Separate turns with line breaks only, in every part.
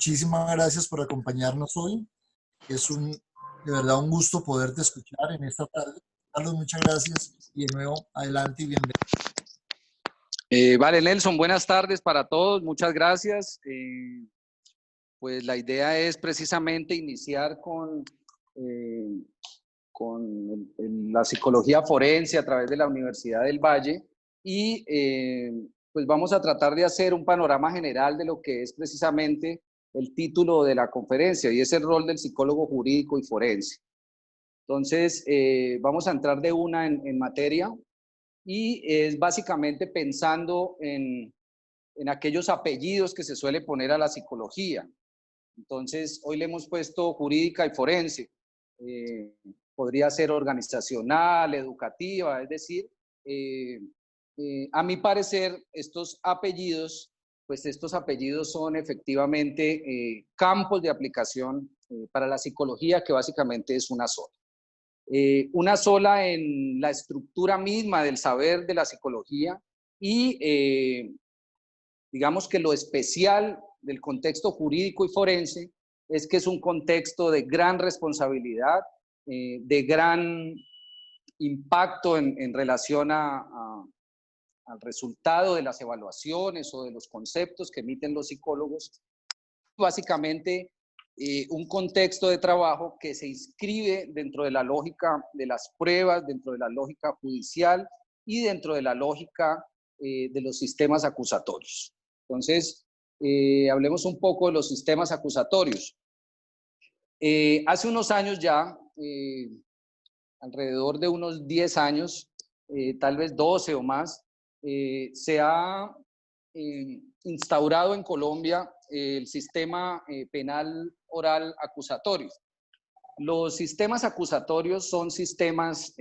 muchísimas gracias por acompañarnos hoy. De verdad un gusto poderte escuchar en esta tarde. Carlos, muchas gracias y de nuevo adelante y bienvenido.
Vale, Nelson, buenas tardes para todos, muchas gracias. Pues la idea es precisamente iniciar con la psicología forense a través de la Universidad del Valle y pues vamos a tratar de hacer un panorama general de lo que es precisamente el título de la conferencia y es el rol del psicólogo jurídico y forense. Entonces, vamos a entrar de una en materia y es básicamente pensando en aquellos apellidos que se suele poner a la psicología. Entonces, hoy le hemos puesto jurídica y forense. Podría ser organizacional, educativa, es decir, a mi parecer, estos apellidos son efectivamente campos de aplicación para la psicología, que básicamente es una sola. Una sola en la estructura misma del saber de la psicología y digamos que lo especial del contexto jurídico y forense es que es un contexto de gran responsabilidad, de gran impacto en relación al resultado de las evaluaciones o de los conceptos que emiten los psicólogos. Básicamente, un contexto de trabajo que se inscribe dentro de la lógica de las pruebas, dentro de la lógica judicial y dentro de la lógica de los sistemas acusatorios. Entonces, hablemos un poco de los sistemas acusatorios. Hace unos años ya, alrededor de unos 10 años, tal vez 12 o más, se ha instaurado en Colombia el sistema penal oral acusatorio. Los sistemas acusatorios son sistemas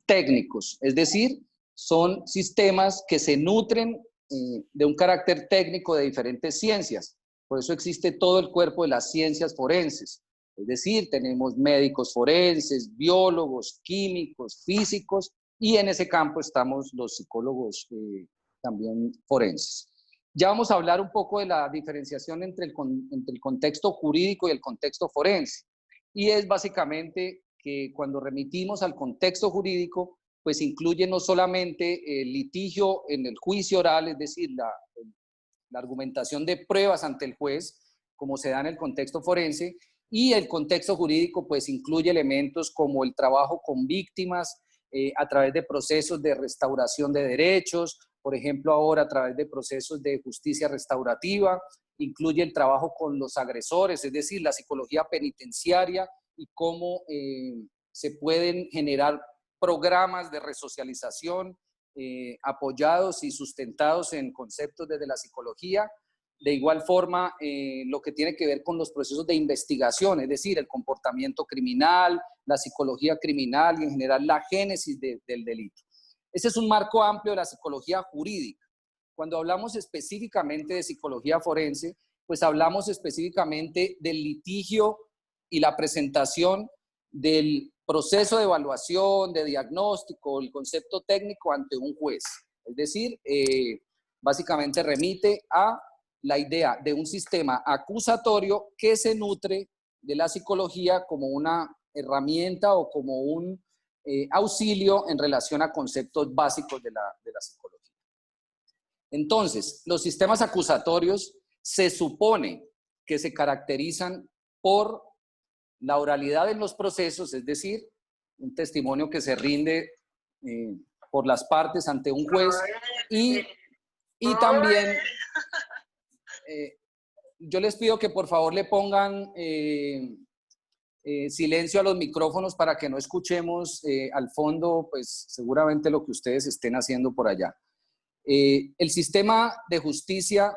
técnicos, es decir, son sistemas que se nutren de un carácter técnico de diferentes ciencias. Por eso existe todo el cuerpo de las ciencias forenses. Es decir, tenemos médicos forenses, biólogos, químicos, físicos, y en ese campo estamos los psicólogos también forenses. Ya vamos a hablar un poco de la diferenciación entre el contexto jurídico y el contexto forense. Y es básicamente que cuando remitimos al contexto jurídico, pues incluye no solamente el litigio en el juicio oral, es decir, la argumentación de pruebas ante el juez, como se da en el contexto forense, y el contexto jurídico pues incluye elementos como el trabajo con víctimas a través de procesos de restauración de derechos, por ejemplo ahora a través de procesos de justicia restaurativa, incluye el trabajo con los agresores, es decir, la psicología penitenciaria y cómo se pueden generar programas de resocialización apoyados y sustentados en conceptos desde la psicología. De igual forma, lo que tiene que ver con los procesos de investigación, es decir, el comportamiento criminal, la psicología criminal y en general la génesis del delito. Ese es un marco amplio de la psicología jurídica. Cuando hablamos específicamente de psicología forense, pues hablamos específicamente del litigio y la presentación del proceso de evaluación, de diagnóstico, el concepto técnico ante un juez. Es decir, básicamente remite a la idea de un sistema acusatorio que se nutre de la psicología como una herramienta o como un auxilio en relación a conceptos básicos de la psicología. Entonces, los sistemas acusatorios se supone que se caracterizan por la oralidad en los procesos, es decir, un testimonio que se rinde por las partes ante un juez y también yo les pido que por favor le pongan silencio a los micrófonos para que no escuchemos al fondo, pues seguramente lo que ustedes estén haciendo por allá. El sistema de justicia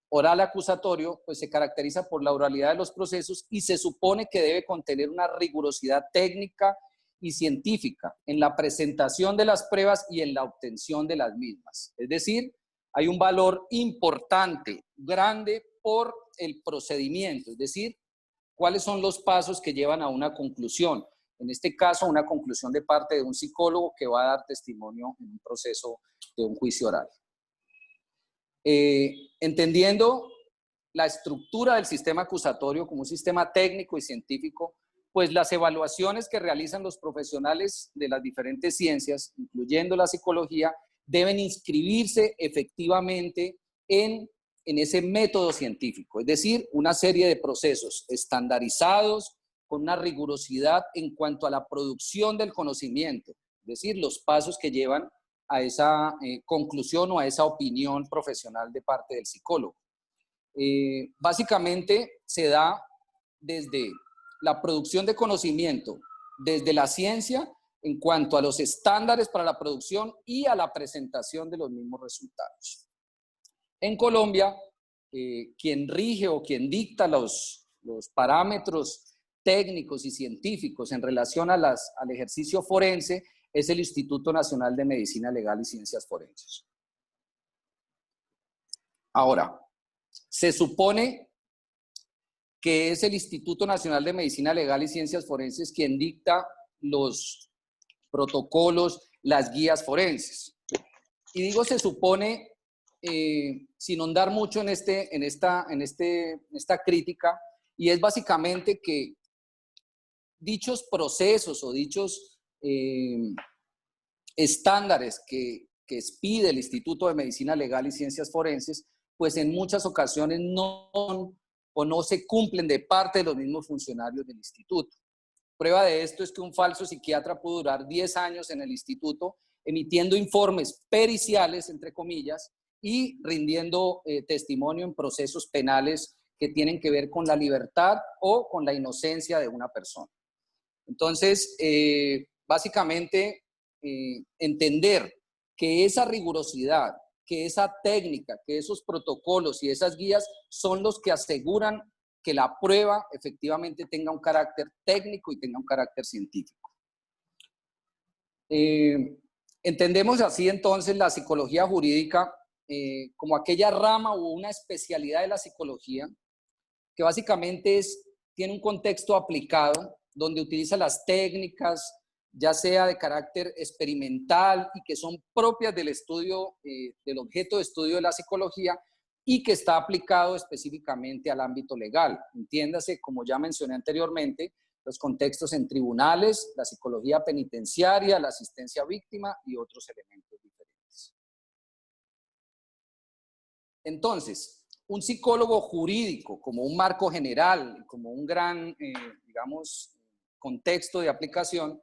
oral acusatorio pues se caracteriza por la oralidad de los procesos y se supone que debe contener una rigurosidad técnica y científica en la presentación de las pruebas y en la obtención de las mismas. Es decir, hay un valor importante, grande por el procedimiento, es decir, cuáles son los pasos que llevan a una conclusión. En este caso, una conclusión de parte de un psicólogo que va a dar testimonio en un proceso de un juicio oral. Entendiendo la estructura del sistema acusatorio como un sistema técnico y científico, pues las evaluaciones que realizan los profesionales de las diferentes ciencias, incluyendo la psicología, deben inscribirse efectivamente en ese método científico, es decir, una serie de procesos estandarizados con una rigurosidad en cuanto a la producción del conocimiento, es decir, los pasos que llevan a esa conclusión o a esa opinión profesional de parte del psicólogo. Básicamente se da desde la producción de conocimiento, desde la ciencia, en cuanto a los estándares para la producción y a la presentación de los mismos resultados. En Colombia, quien rige o quien dicta los parámetros técnicos y científicos en relación a al ejercicio forense es el Instituto Nacional de Medicina Legal y Ciencias Forenses. Ahora, se supone que es el Instituto Nacional de Medicina Legal y Ciencias Forenses quien dicta los protocolos, las guías forenses. Y digo se supone, sin ahondar mucho en esta crítica, y es básicamente que dichos procesos o dichos estándares que expide el Instituto de Medicina Legal y Ciencias Forenses, pues en muchas ocasiones no se cumplen de parte de los mismos funcionarios del instituto. Prueba de esto es que un falso psiquiatra pudo durar 10 años en el instituto emitiendo informes periciales, entre comillas, y rindiendo testimonio en procesos penales que tienen que ver con la libertad o con la inocencia de una persona. Entonces, básicamente, entender que esa rigurosidad, que esa técnica, que esos protocolos y esas guías son los que aseguran que la prueba efectivamente tenga un carácter técnico y tenga un carácter científico. Entendemos así entonces la psicología jurídica como aquella rama o una especialidad de la psicología que básicamente tiene un contexto aplicado donde utiliza las técnicas, ya sea de carácter experimental y que son propias del estudio, del objeto de estudio de la psicología y que está aplicado específicamente al ámbito legal. Entiéndase, como ya mencioné anteriormente, los contextos en tribunales, la psicología penitenciaria, la asistencia a víctima y otros elementos diferentes. Entonces, un psicólogo jurídico como un marco general, como un gran, digamos, contexto de aplicación,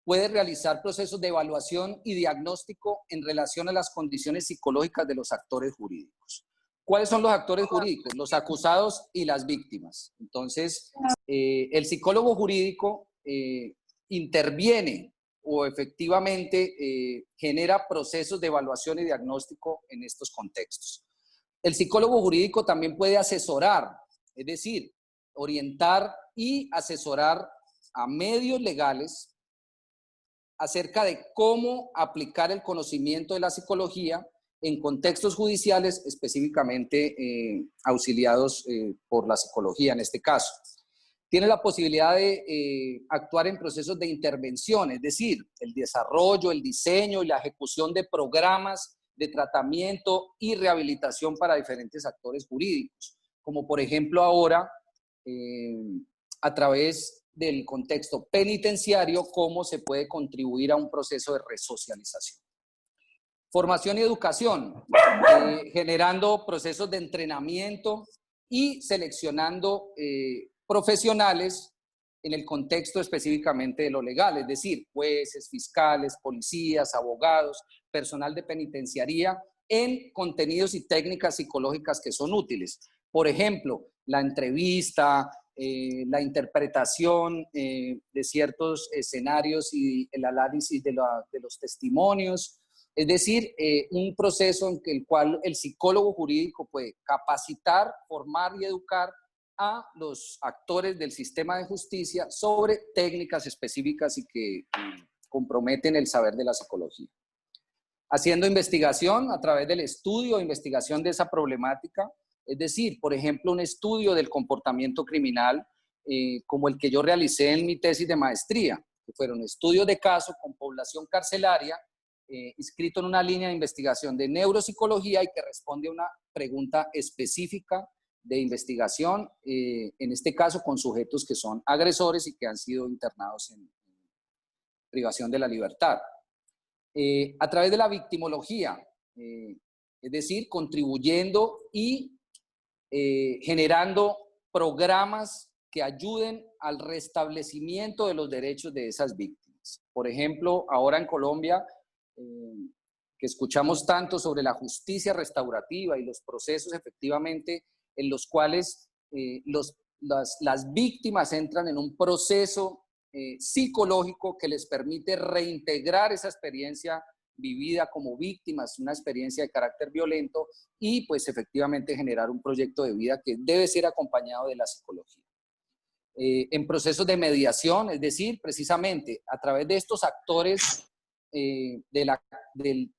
puede realizar procesos de evaluación y diagnóstico en relación a las condiciones psicológicas de los actores jurídicos. ¿Cuáles son los actores jurídicos? Los acusados y las víctimas. Entonces, el psicólogo jurídico interviene o efectivamente genera procesos de evaluación y diagnóstico en estos contextos. El psicólogo jurídico también puede asesorar, es decir, orientar y asesorar a medios legales acerca de cómo aplicar el conocimiento de la psicología en contextos judiciales, específicamente auxiliados por la psicología en este caso. Tiene la posibilidad de actuar en procesos de intervención, es decir, el desarrollo, el diseño y la ejecución de programas de tratamiento y rehabilitación para diferentes actores jurídicos, como por ejemplo ahora, a través del contexto penitenciario, cómo se puede contribuir a un proceso de resocialización. Formación y educación, generando procesos de entrenamiento y seleccionando profesionales en el contexto específicamente de lo legal, es decir, jueces, fiscales, policías, abogados, personal de penitenciaría, en contenidos y técnicas psicológicas que son útiles. Por ejemplo, la entrevista, la interpretación de ciertos escenarios y el análisis de los testimonios. Es decir, un proceso en el cual el psicólogo jurídico puede capacitar, formar y educar a los actores del sistema de justicia sobre técnicas específicas y que comprometen el saber de la psicología. Haciendo investigación a través del estudio e investigación de esa problemática, es decir, por ejemplo, un estudio del comportamiento criminal como el que yo realicé en mi tesis de maestría, que fueron estudios de caso con población carcelaria, inscrito en una línea de investigación de neuropsicología y que responde a una pregunta específica de investigación, en este caso con sujetos que son agresores y que han sido internados en privación de la libertad. A través de la victimología, es decir, contribuyendo y generando programas que ayuden al restablecimiento de los derechos de esas víctimas. Por ejemplo, ahora en Colombia, que escuchamos tanto sobre la justicia restaurativa y los procesos efectivamente en los cuales las víctimas entran en un proceso psicológico que les permite reintegrar esa experiencia vivida como víctimas, una experiencia de carácter violento, y pues efectivamente generar un proyecto de vida que debe ser acompañado de la psicología. En procesos de mediación, es decir, precisamente a través de estos actores del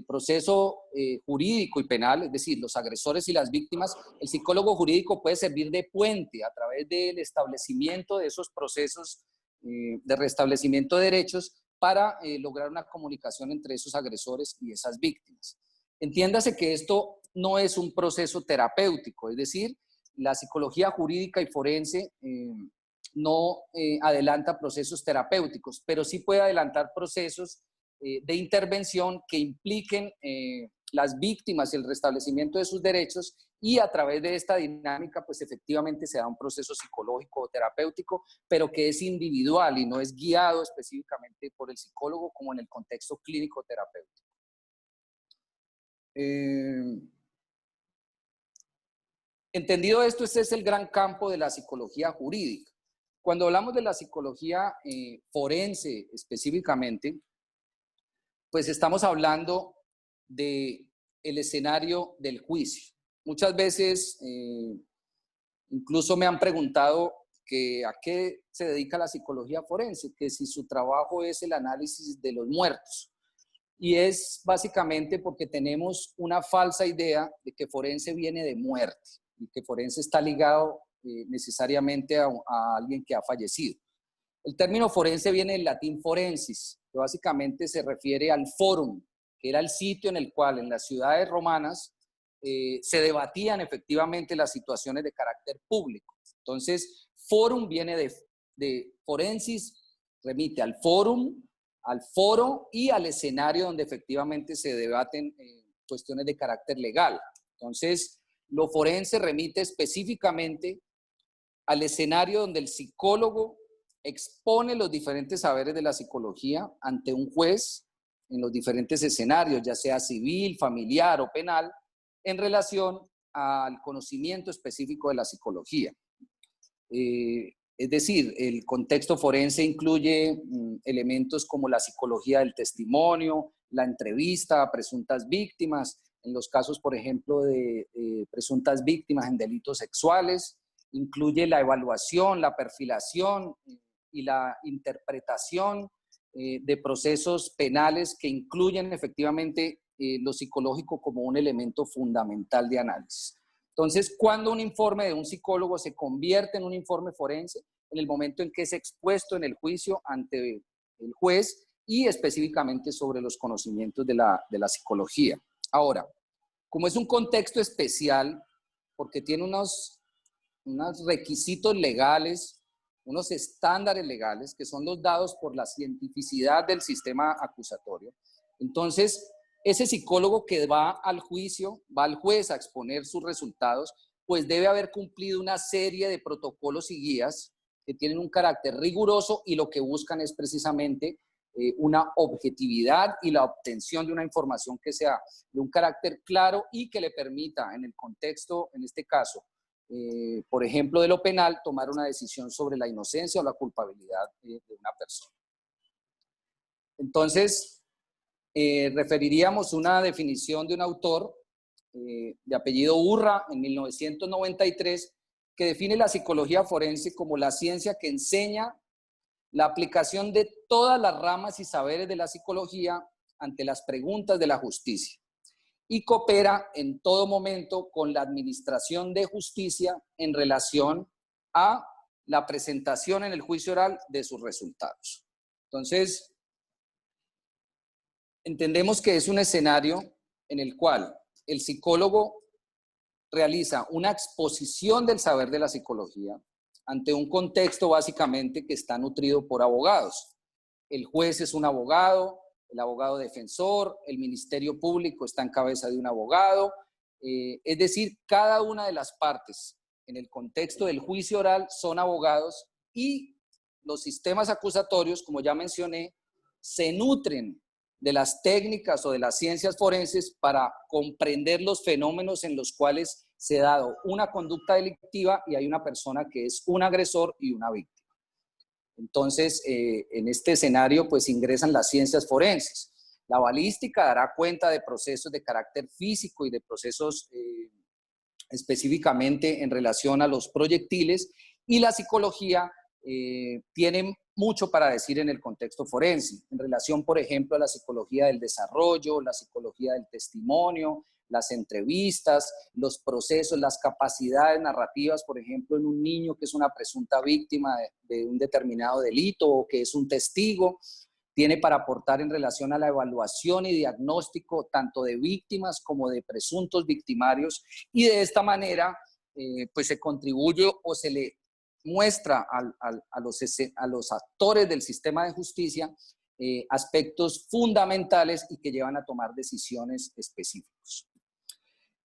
proceso jurídico y penal, es decir, los agresores y las víctimas, el psicólogo jurídico puede servir de puente a través del establecimiento de esos procesos de restablecimiento de derechos para lograr una comunicación entre esos agresores y esas víctimas. Entiéndase que esto no es un proceso terapéutico, es decir, la psicología jurídica y forense no adelanta procesos terapéuticos, pero sí puede adelantar procesos de intervención que impliquen las víctimas y el restablecimiento de sus derechos, y a través de esta dinámica pues efectivamente se da un proceso psicológico o terapéutico, pero que es individual y no es guiado específicamente por el psicólogo como en el contexto clínico terapéutico. Entendido esto, este es el gran campo de la psicología jurídica. Cuando hablamos de la psicología forense específicamente, pues estamos hablando del escenario del juicio. Muchas veces, incluso me han preguntado que a qué se dedica la psicología forense, que si su trabajo es el análisis de los muertos. Y es básicamente porque tenemos una falsa idea de que forense viene de muerte y que forense está ligado necesariamente a alguien que ha fallecido. El término forense viene del latín forensis, que básicamente se refiere al forum, que era el sitio en el cual en las ciudades romanas se debatían efectivamente las situaciones de carácter público. Entonces, forum viene de forensis, remite al forum, al foro y al escenario donde efectivamente se debaten cuestiones de carácter legal. Entonces, lo forense remite específicamente al escenario donde el psicólogo expone los diferentes saberes de la psicología ante un juez en los diferentes escenarios, ya sea civil, familiar o penal, en relación al conocimiento específico de la psicología. Es decir, el contexto forense incluye elementos como la psicología del testimonio, la entrevista a presuntas víctimas, en los casos, por ejemplo, de presuntas víctimas en delitos sexuales, incluye la evaluación, la perfilación y la interpretación de procesos penales que incluyen efectivamente lo psicológico como un elemento fundamental de análisis. Entonces, cuando un informe de un psicólogo se convierte en un informe forense, en el momento en que es expuesto en el juicio ante el juez y específicamente sobre los conocimientos de la psicología. Ahora, como es un contexto especial, porque tiene unos requisitos legales, unos estándares legales que son los dados por la cientificidad del sistema acusatorio, entonces ese psicólogo que va al juicio, va al juez a exponer sus resultados, pues debe haber cumplido una serie de protocolos y guías que tienen un carácter riguroso y lo que buscan es precisamente una objetividad y la obtención de una información que sea de un carácter claro y que le permita en el contexto, en este caso, por ejemplo, de lo penal, tomar una decisión sobre la inocencia o la culpabilidad de una persona. Entonces, referiríamos una definición de un autor de apellido Urra en 1993 que define la psicología forense como la ciencia que enseña la aplicación de todas las ramas y saberes de la psicología ante las preguntas de la justicia y coopera en todo momento con la administración de justicia en relación a la presentación en el juicio oral de sus resultados. Entonces, entendemos que es un escenario en el cual el psicólogo realiza una exposición del saber de la psicología ante un contexto básicamente que está nutrido por abogados. El juez es un abogado, el abogado defensor, el Ministerio Público está en cabeza de un abogado, es decir, cada una de las partes en el contexto del juicio oral son abogados y los sistemas acusatorios, como ya mencioné, se nutren de las técnicas o de las ciencias forenses para comprender los fenómenos en los cuales se ha dado una conducta delictiva y hay una persona que es un agresor y una víctima. Entonces, en este escenario, pues ingresan las ciencias forenses. La balística dará cuenta de procesos de carácter físico y de procesos específicamente en relación a los proyectiles, y la psicología tiene mucho para decir en el contexto forense, en relación, por ejemplo, a la psicología del desarrollo, la psicología del testimonio, las entrevistas, los procesos, las capacidades narrativas, por ejemplo, en un niño que es una presunta víctima de un determinado delito o que es un testigo, tiene para aportar en relación a la evaluación y diagnóstico tanto de víctimas como de presuntos victimarios, y de esta manera pues se contribuye o se le muestra a los actores del sistema de justicia aspectos fundamentales y que llevan a tomar decisiones específicas.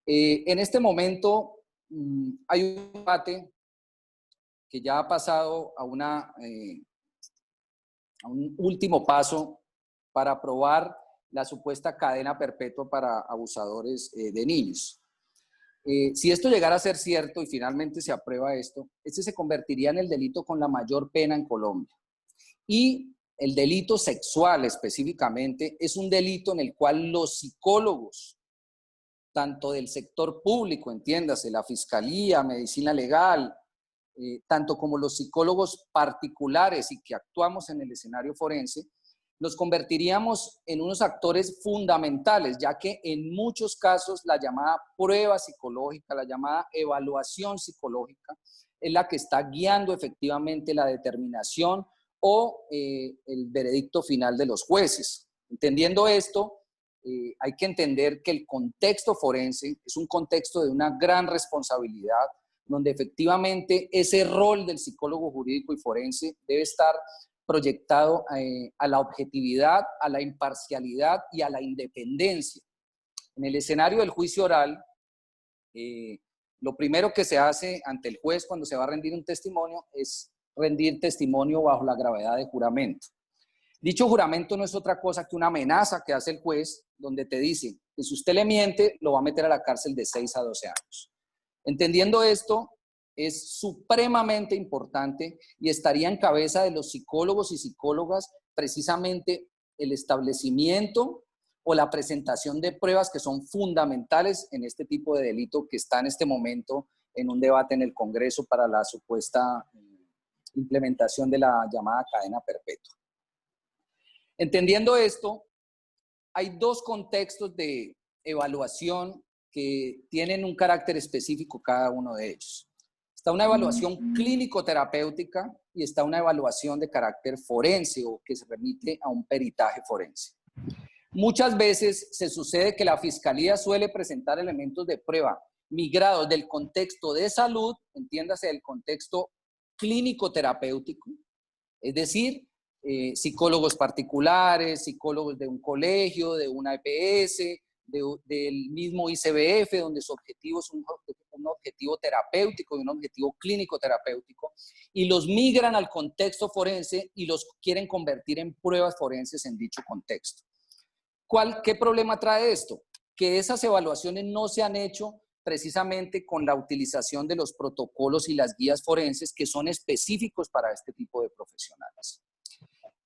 En este momento hay un debate que ya ha pasado a un último paso para aprobar la supuesta cadena perpetua para abusadores de niños. Si esto llegara a ser cierto y finalmente se aprueba esto, este se convertiría en el delito con la mayor pena en Colombia. Y el delito sexual específicamente es un delito en el cual los psicólogos, tanto del sector público, entiéndase, la fiscalía, medicina legal, tanto como los psicólogos particulares y que actuamos en el escenario forense, nos convertiríamos en unos actores fundamentales, ya que en muchos casos la llamada prueba psicológica, la llamada evaluación psicológica, es la que está guiando efectivamente la determinación o el veredicto final de los jueces. Entendiendo esto, hay que entender que el contexto forense es un contexto de una gran responsabilidad, donde efectivamente ese rol del psicólogo jurídico y forense debe estar proyectado a la objetividad, a la imparcialidad y a la independencia. En el escenario del juicio oral, lo primero que se hace ante el juez cuando se va a rendir un testimonio es rendir testimonio bajo la gravedad de juramento. Dicho juramento no es otra cosa que una amenaza que hace el juez, donde te dice que si usted le miente, lo va a meter a la cárcel de 6 a 12 años. Entendiendo esto, es supremamente importante y estaría en cabeza de los psicólogos y psicólogas precisamente el establecimiento o la presentación de pruebas que son fundamentales en este tipo de delito que está en este momento en un debate en el Congreso para la supuesta implementación de la llamada cadena perpetua. Entendiendo esto, hay dos contextos de evaluación que tienen un carácter específico cada uno de ellos. Está una evaluación clínico-terapéutica y está una evaluación de carácter forense o que se remite a un peritaje forense. Muchas veces se sucede que la fiscalía suele presentar elementos de prueba migrados del contexto de salud, entiéndase del contexto clínico-terapéutico, es decir, psicólogos particulares, psicólogos de un colegio, de una EPS, del mismo ICBF, donde su objetivo es un objetivo terapéutico y un objetivo clínico terapéutico, y los migran al contexto forense y los quieren convertir en pruebas forenses en dicho contexto. ¿Qué problema trae esto? Que esas evaluaciones no se han hecho precisamente con la utilización de los protocolos y las guías forenses que son específicos para este tipo de profesionales.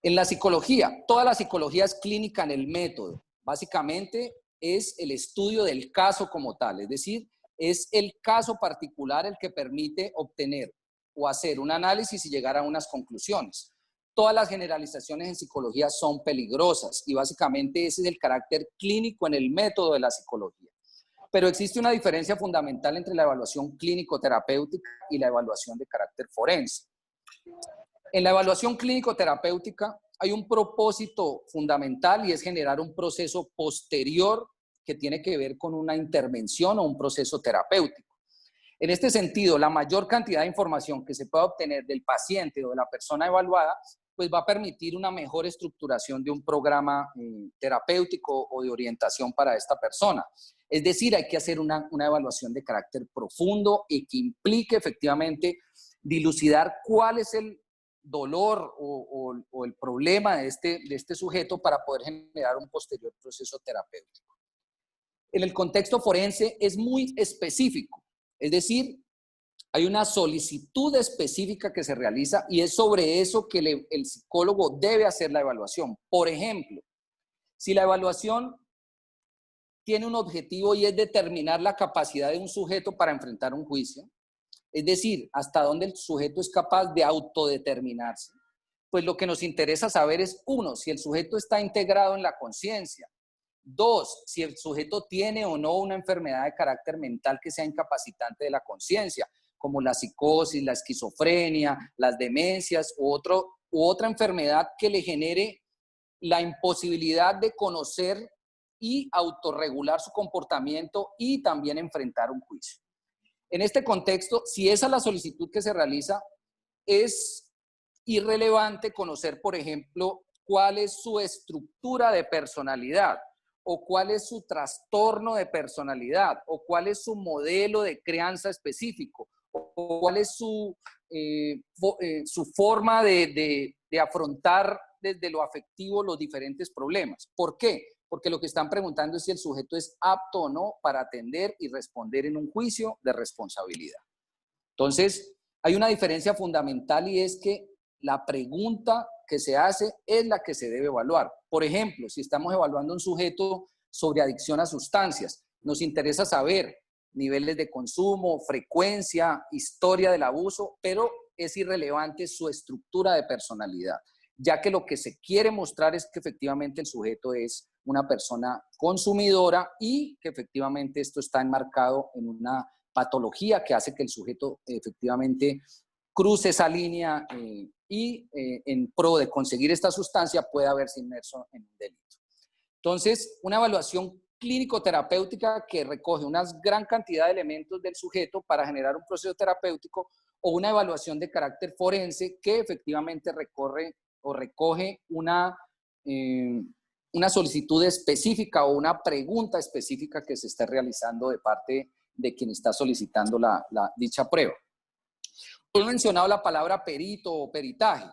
En la psicología, toda la psicología es clínica en el método. Básicamente es el estudio del caso como tal, es decir, es el caso particular el que permite obtener o hacer un análisis y llegar a unas conclusiones. Todas las generalizaciones en psicología son peligrosas y básicamente ese es el carácter clínico en el método de la psicología. Pero existe una diferencia fundamental entre la evaluación clínico-terapéutica y la evaluación de carácter forense. En la evaluación clínico-terapéutica hay un propósito fundamental y es generar un proceso posterior que tiene que ver con una intervención o un proceso terapéutico. En este sentido, la mayor cantidad de información que se pueda obtener del paciente o de la persona evaluada, pues va a permitir una mejor estructuración de un programa terapéutico o de orientación para esta persona. Es decir, hay que hacer una evaluación de carácter profundo y que implique efectivamente dilucidar cuál es el dolor o el problema de este sujeto para poder generar un posterior proceso terapéutico. En el contexto forense es muy específico, es decir, hay una solicitud específica que se realiza y es sobre eso que el psicólogo debe hacer la evaluación. Por ejemplo, si la evaluación tiene un objetivo y es determinar la capacidad de un sujeto para enfrentar un juicio, es decir, hasta dónde el sujeto es capaz de autodeterminarse, pues lo que nos interesa saber es, uno, si el sujeto está integrado en la conciencia. Dos, si el sujeto tiene o no una enfermedad de carácter mental que sea incapacitante de la conciencia, como la psicosis, la esquizofrenia, las demencias u otra enfermedad que le genere la imposibilidad de conocer y autorregular su comportamiento y también enfrentar un juicio. En este contexto, si esa es la solicitud que se realiza, es irrelevante conocer, por ejemplo, cuál es su estructura de personalidad o cuál es su trastorno de personalidad o cuál es su modelo de crianza específico o cuál es su forma de afrontar desde lo afectivo los diferentes problemas. ¿Por qué? Porque lo que están preguntando es si el sujeto es apto o no para atender y responder en un juicio de responsabilidad. Entonces, hay una diferencia fundamental y es que la pregunta que se hace es la que se debe evaluar. Por ejemplo, si estamos evaluando a un sujeto sobre adicción a sustancias, nos interesa saber niveles de consumo, frecuencia, historia del abuso, pero es irrelevante su estructura de personalidad, ya que lo que se quiere mostrar es que efectivamente el sujeto es una persona consumidora y que efectivamente esto está enmarcado en una patología que hace que el sujeto efectivamente cruce esa línea y en pro de conseguir esta sustancia pueda verse inmerso en un delito. Entonces, una evaluación clínico-terapéutica que recoge una gran cantidad de elementos del sujeto para generar un proceso terapéutico o una evaluación de carácter forense que efectivamente recoge una solicitud específica o una pregunta específica que se está realizando de parte de quien está solicitando dicha prueba. He mencionado la palabra perito o peritaje.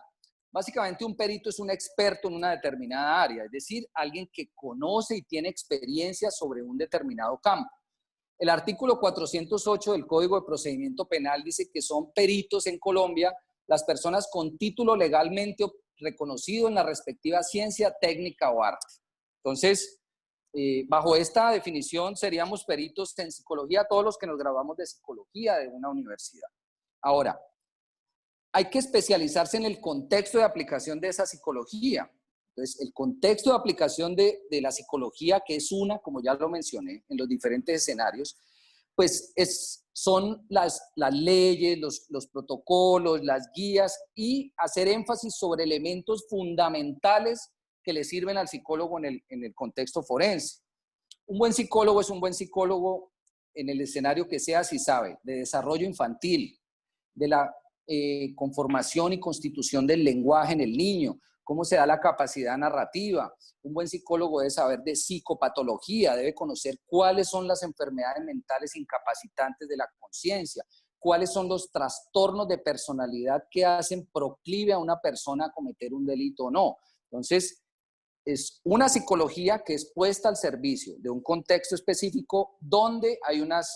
Básicamente un perito es un experto en una determinada área, es decir, alguien que conoce y tiene experiencia sobre un determinado campo. El artículo 408 del Código de Procedimiento Penal dice que son peritos en Colombia las personas con título legalmente reconocido en la respectiva ciencia, técnica o arte. Entonces, bajo esta definición seríamos peritos en psicología todos los que nos graduamos de psicología de una universidad. Ahora, hay que especializarse en el contexto de aplicación de esa psicología. Entonces, el contexto de aplicación de la psicología, que es una, como ya lo mencioné, en los diferentes escenarios, pues son las leyes, los protocolos, las guías y hacer énfasis sobre elementos fundamentales que le sirven al psicólogo en el contexto forense. Un buen psicólogo es un buen psicólogo en el escenario que sea, si sabe, de desarrollo infantil, de la conformación y constitución del lenguaje en el niño, cómo se da la capacidad narrativa. Un buen psicólogo debe saber de psicopatología, debe conocer cuáles son las enfermedades mentales incapacitantes de la conciencia, cuáles son los trastornos de personalidad que hacen proclive a una persona a cometer un delito o no. Entonces, es una psicología que es puesta al servicio de un contexto específico donde hay unos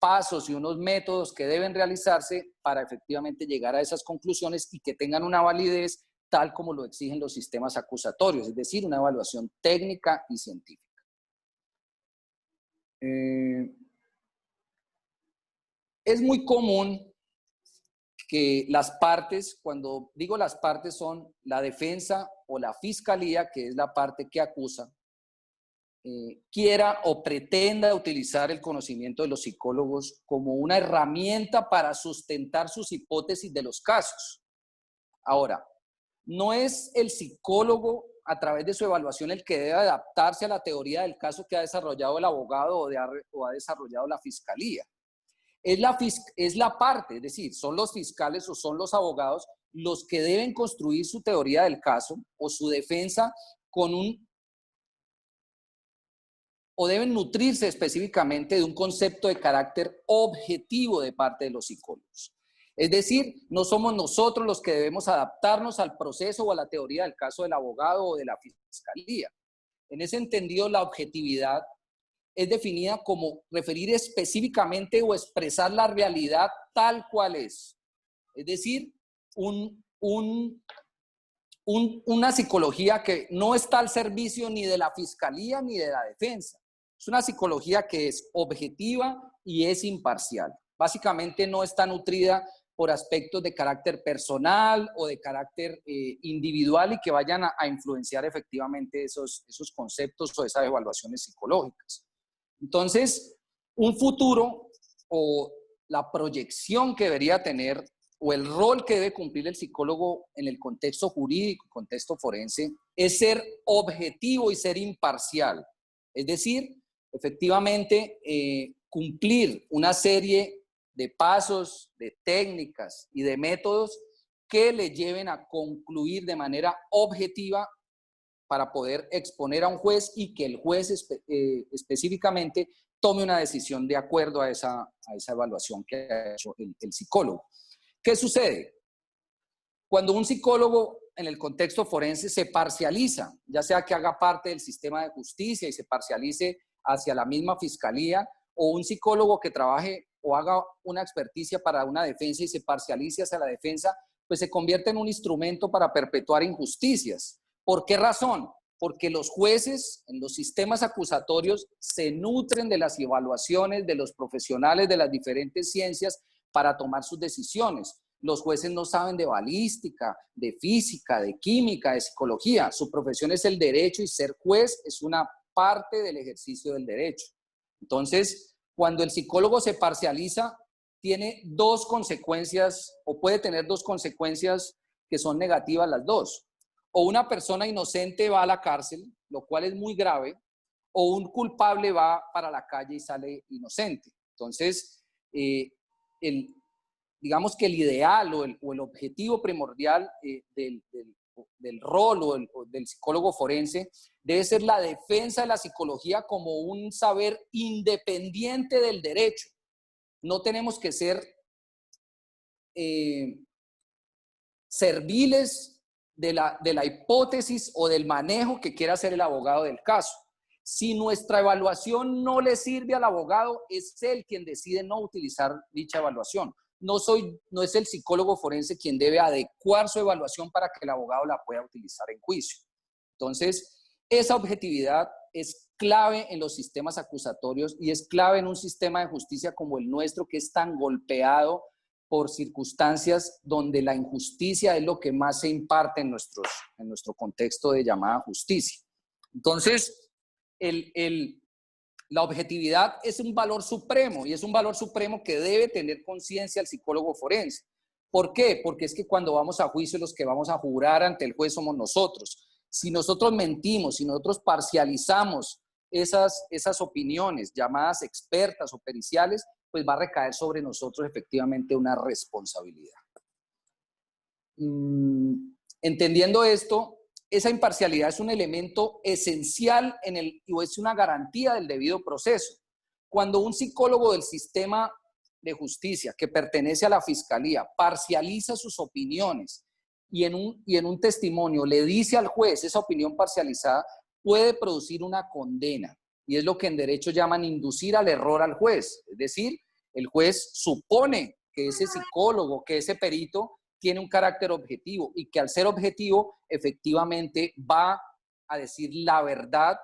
pasos y unos métodos que deben realizarse para efectivamente llegar a esas conclusiones y que tengan una validez tal como lo exigen los sistemas acusatorios, es decir, una evaluación técnica y científica. Es muy común que las partes, cuando digo las partes, son la defensa o la fiscalía, que es la parte que acusa, quiera o pretenda utilizar el conocimiento de los psicólogos como una herramienta para sustentar sus hipótesis de los casos. Ahora, no es el psicólogo a través de su evaluación el que debe adaptarse a la teoría del caso que ha desarrollado el abogado o ha desarrollado la fiscalía. es la parte, es decir, son los fiscales o son los abogados los que deben construir su teoría del caso o su defensa o deben nutrirse específicamente de un concepto de carácter objetivo de parte de los psicólogos. Es decir, no somos nosotros los que debemos adaptarnos al proceso o a la teoría del caso del abogado o de la fiscalía. En ese entendido, la objetividad es definida como referir específicamente o expresar la realidad tal cual es. Es decir, una psicología que no está al servicio ni de la fiscalía ni de la defensa. Es una psicología que es objetiva y es imparcial. Básicamente no está nutrida por aspectos de carácter personal o de carácter individual y que vayan a influenciar efectivamente esos conceptos o esas evaluaciones psicológicas. Entonces, un futuro o la proyección que debería tener o el rol que debe cumplir el psicólogo en el contexto jurídico, contexto forense, es ser objetivo y ser imparcial. Es decir, efectivamente, cumplir una serie de pasos, de técnicas y de métodos que le lleven a concluir de manera objetiva para poder exponer a un juez y que el juez específicamente tome una decisión de acuerdo a esa evaluación que ha hecho el psicólogo. ¿Qué sucede? Cuando un psicólogo en el contexto forense se parcializa, ya sea que haga parte del sistema de justicia y se parcialice hacia la misma fiscalía, o un psicólogo que trabaje o haga una experticia para una defensa y se parcialice hacia la defensa, pues se convierte en un instrumento para perpetuar injusticias. ¿Por qué razón? Porque los jueces en los sistemas acusatorios se nutren de las evaluaciones de los profesionales de las diferentes ciencias para tomar sus decisiones. Los jueces no saben de balística, de física, de química, de psicología. Su profesión es el derecho y ser juez es una parte del ejercicio del derecho. Entonces, cuando el psicólogo se parcializa, tiene dos consecuencias o puede tener dos consecuencias que son negativas las dos. O una persona inocente va a la cárcel, lo cual es muy grave, o un culpable va para la calle y sale inocente. Entonces, digamos que el ideal o el objetivo primordial del rol o del psicólogo forense debe ser la defensa de la psicología como un saber independiente del derecho. No tenemos que ser serviles de la hipótesis o del manejo que quiera hacer el abogado del caso. Si nuestra evaluación no le sirve al abogado, es él quien decide no utilizar dicha evaluación. No es el psicólogo forense quien debe adecuar su evaluación para que el abogado la pueda utilizar en juicio. Entonces, esa objetividad es clave en los sistemas acusatorios y es clave en un sistema de justicia como el nuestro, que es tan golpeado por circunstancias donde la injusticia es lo que más se imparte en nuestro contexto de llamada justicia. Entonces, la objetividad es un valor supremo y es un valor supremo que debe tener conciencia el psicólogo forense. ¿Por qué? Porque es que cuando vamos a juicio los que vamos a jurar ante el juez somos nosotros. Si nosotros mentimos, si nosotros parcializamos esas opiniones llamadas expertas o periciales, pues va a recaer sobre nosotros efectivamente una responsabilidad. Entendiendo esto, esa imparcialidad es un elemento esencial o es una garantía del debido proceso. Cuando un psicólogo del sistema de justicia que pertenece a la fiscalía parcializa sus opiniones y en un testimonio le dice al juez esa opinión parcializada, puede producir una condena. Y es lo que en derecho llaman inducir al error al juez. Es decir, el juez supone que ese psicólogo, que ese perito tiene un carácter objetivo y que al ser objetivo efectivamente va a decir la verdad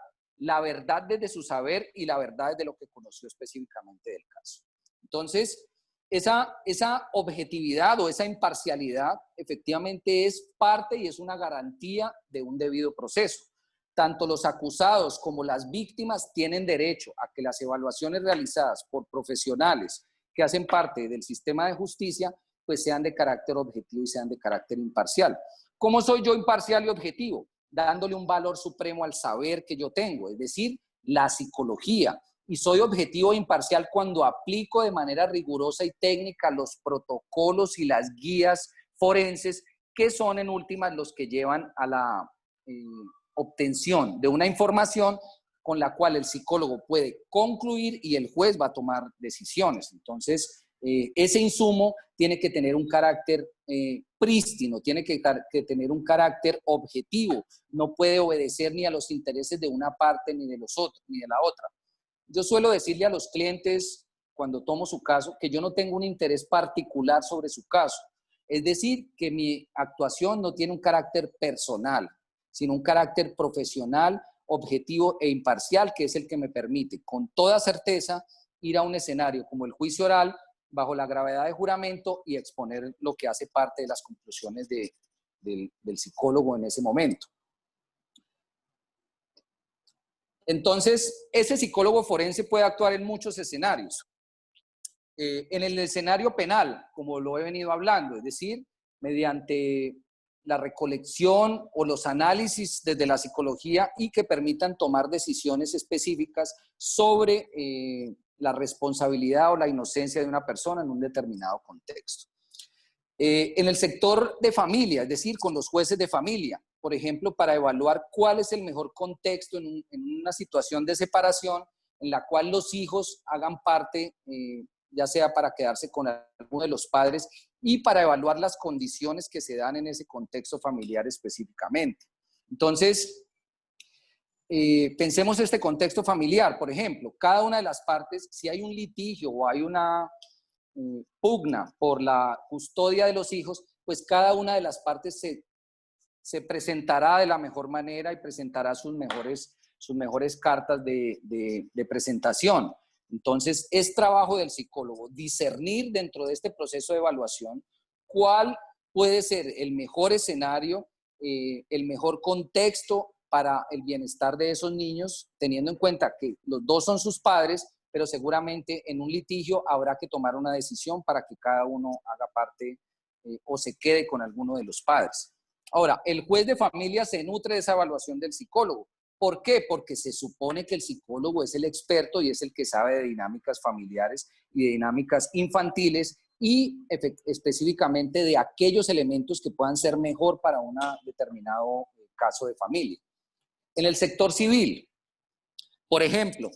desde su saber y la verdad desde lo que conoció específicamente del caso. Entonces, esa objetividad o esa imparcialidad efectivamente es parte y es una garantía de un debido proceso. Tanto los acusados como las víctimas tienen derecho a que las evaluaciones realizadas por profesionales que hacen parte del sistema de justicia pues sean de carácter objetivo y sean de carácter imparcial. ¿Cómo soy yo imparcial y objetivo? Dándole un valor supremo al saber que yo tengo, es decir, la psicología. y soy objetivo e imparcial cuando aplico de manera rigurosa y técnica los protocolos y las guías forenses, que son en últimas los que llevan a la obtención de una información con la cual el psicólogo puede concluir y el juez va a tomar decisiones. Entonces, ese insumo tiene que tener un carácter prístino, tiene que tener un carácter objetivo, no puede obedecer ni a los intereses de una parte ni de los otros, ni de la otra. Yo suelo decirle a los clientes cuando tomo su caso que yo no tengo un interés particular sobre su caso, es decir, que mi actuación no tiene un carácter personal, sino un carácter profesional, objetivo e imparcial, que es el que me permite con toda certeza ir a un escenario como el juicio oral bajo la gravedad de juramento y exponer lo que hace parte de las conclusiones del psicólogo en ese momento. Entonces, ese psicólogo forense puede actuar en muchos escenarios. En el escenario penal, como lo he venido hablando, es decir, mediante la recolección o los análisis desde la psicología y que permitan tomar decisiones específicas sobre la responsabilidad o la inocencia de una persona en un determinado contexto. En el sector de familia, es decir, con los jueces de familia, por ejemplo, para evaluar cuál es el mejor contexto en una situación de separación en la cual los hijos hagan parte, ya sea para quedarse con alguno de los padres y para evaluar las condiciones que se dan en ese contexto familiar específicamente. Entonces, pensemos este contexto familiar, por ejemplo, cada una de las partes, si hay un litigio o hay una pugna por la custodia de los hijos, pues cada una de las partes se presentará de la mejor manera y presentará sus mejores cartas de presentación. Entonces, es trabajo del psicólogo discernir dentro de este proceso de evaluación cuál puede ser el mejor escenario, el mejor contexto para el bienestar de esos niños, teniendo en cuenta que los dos son sus padres, pero seguramente en un litigio habrá que tomar una decisión para que cada uno haga parte o se quede con alguno de los padres. Ahora, el juez de familia se nutre de esa evaluación del psicólogo. ¿Por qué? Porque se supone que el psicólogo es el experto y es el que sabe de dinámicas familiares y de dinámicas infantiles y específicamente de aquellos elementos que puedan ser mejor para un determinado caso de familia. En el sector civil, por ejemplo,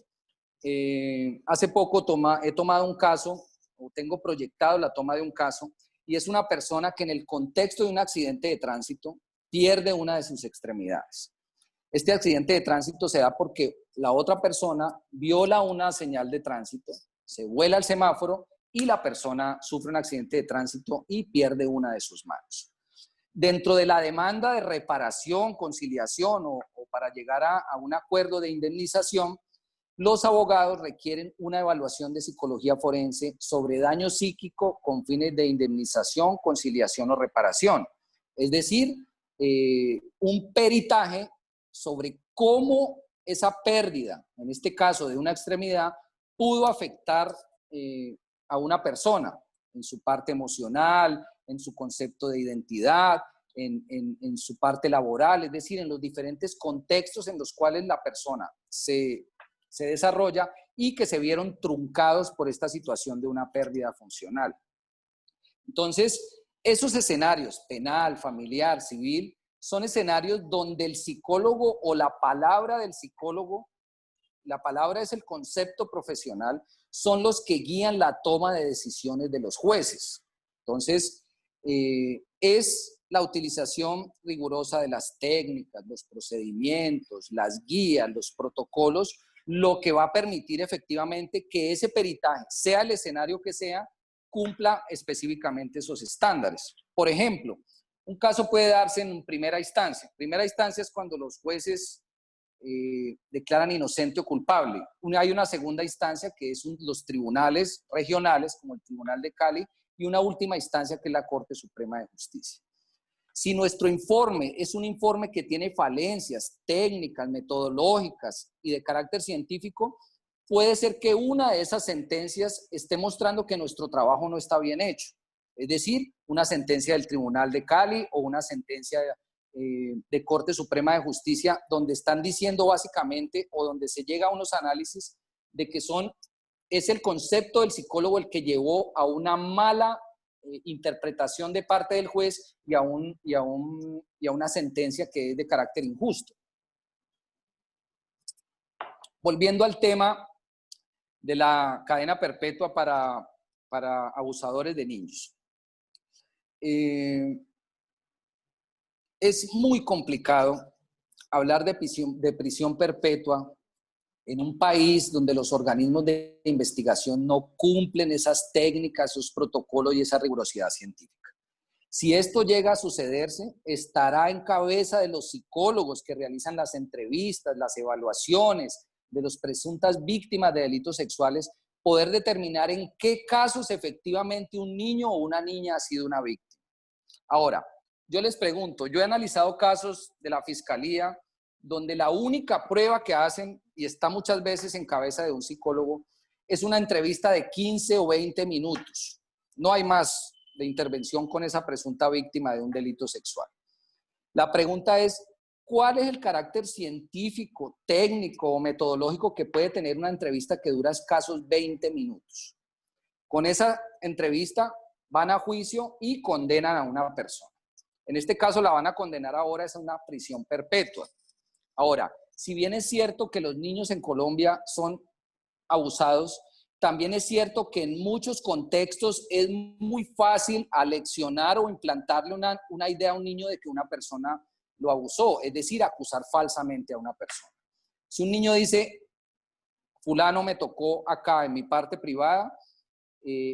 hace poco he tomado un caso, o tengo proyectado la toma de un caso, y es una persona que en el contexto de un accidente de tránsito pierde una de sus extremidades. Este accidente de tránsito se da porque la otra persona viola una señal de tránsito, se vuela el semáforo y la persona sufre un accidente de tránsito y pierde una de sus manos. Dentro de la demanda de reparación, conciliación o para llegar a un acuerdo de indemnización, los abogados requieren una evaluación de psicología forense sobre daño psíquico con fines de indemnización, conciliación o reparación. Es decir, un peritaje sobre cómo esa pérdida, en este caso de una extremidad, pudo afectar a una persona en su parte emocional, en su concepto de identidad, en su parte laboral, es decir, en los diferentes contextos en los cuales la persona se desarrolla y que se vieron truncados por esta situación de una pérdida funcional. Entonces, esos escenarios, penal, familiar, civil, son escenarios donde el psicólogo o la palabra del psicólogo, la palabra es el concepto profesional, son los que guían la toma de decisiones de los jueces. Entonces, es la utilización rigurosa de las técnicas, los procedimientos, las guías, los protocolos, lo que va a permitir efectivamente que ese peritaje, sea el escenario que sea, cumpla específicamente esos estándares. Por ejemplo, un caso puede darse en primera instancia. Primera instancia es cuando los jueces declaran inocente o culpable. Hay una segunda instancia que es los tribunales regionales, como el Tribunal de Cali, y una última instancia que es la Corte Suprema de Justicia. Si nuestro informe es un informe que tiene falencias técnicas, metodológicas y de carácter científico, puede ser que una de esas sentencias esté mostrando que nuestro trabajo no está bien hecho. Es decir, una sentencia del Tribunal de Cali o una sentencia de Corte Suprema de Justicia donde están diciendo básicamente o donde se llega a unos análisis de que es el concepto del psicólogo el que llevó a una mala interpretación de parte del juez y a una sentencia que es de carácter injusto. Volviendo al tema de la cadena perpetua para abusadores de niños. Es muy complicado hablar de prisión perpetua en un país donde los organismos de investigación no cumplen esas técnicas, esos protocolos y esa rigurosidad científica. Si esto llega a sucederse, estará en cabeza de los psicólogos que realizan las entrevistas, las evaluaciones de las presuntas víctimas de delitos sexuales, poder determinar en qué casos efectivamente un niño o una niña ha sido una víctima. Ahora, yo les pregunto, yo he analizado casos de la Fiscalía donde la única prueba que hacen, y está muchas veces en cabeza de un psicólogo, es una entrevista de 15 o 20 minutos. No hay más de intervención con esa presunta víctima de un delito sexual. La pregunta es, ¿cuál es el carácter científico, técnico o metodológico que puede tener una entrevista que dura escasos 20 minutos? Con esa entrevista van a juicio y condenan a una persona. En este caso la van a condenar ahora a una prisión perpetua. Ahora, si bien es cierto que los niños en Colombia son abusados, también es cierto que en muchos contextos es muy fácil aleccionar o implantarle una idea a un niño de que una persona lo abusó, es decir, acusar falsamente a una persona. Si un niño dice, fulano me tocó acá en mi parte privada,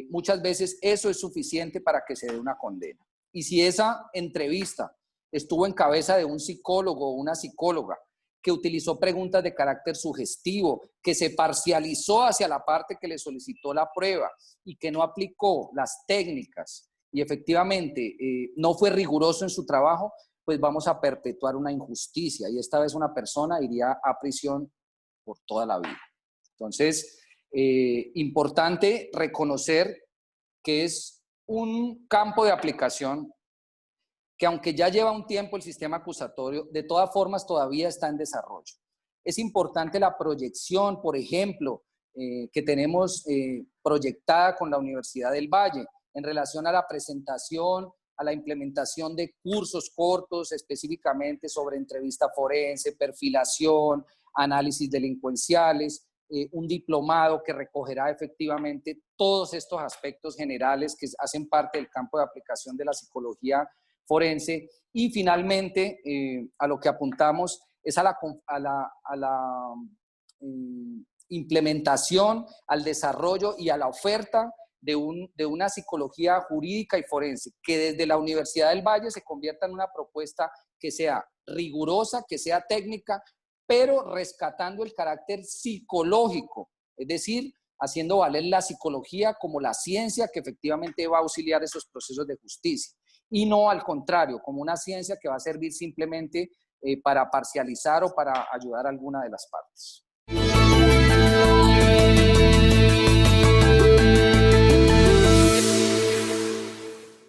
muchas veces eso es suficiente para que se dé una condena. Y si esa entrevista estuvo en cabeza de un psicólogo o una psicóloga que utilizó preguntas de carácter sugestivo, que se parcializó hacia la parte que le solicitó la prueba y que no aplicó las técnicas y efectivamente no fue riguroso en su trabajo, pues vamos a perpetuar una injusticia y esta vez una persona iría a prisión por toda la vida. Entonces, importante reconocer que es un campo de aplicación que aunque ya lleva un tiempo el sistema acusatorio, de todas formas todavía está en desarrollo. Es importante la proyección, por ejemplo, que tenemos proyectada con la Universidad del Valle en relación a la presentación, a la implementación de cursos cortos específicamente sobre entrevista forense, perfilación, análisis delincuenciales, un diplomado que recogerá efectivamente todos estos aspectos generales que hacen parte del campo de aplicación de la psicología forense. Y finalmente, a lo que apuntamos es a la implementación, al desarrollo y a la oferta de una psicología jurídica y forense, que desde la Universidad del Valle se convierta en una propuesta que sea rigurosa, que sea técnica, pero rescatando el carácter psicológico, es decir, haciendo valer la psicología como la ciencia que efectivamente va a auxiliar esos procesos de justicia, y no al contrario, como una ciencia que va a servir simplemente para parcializar o para ayudar a alguna de las partes.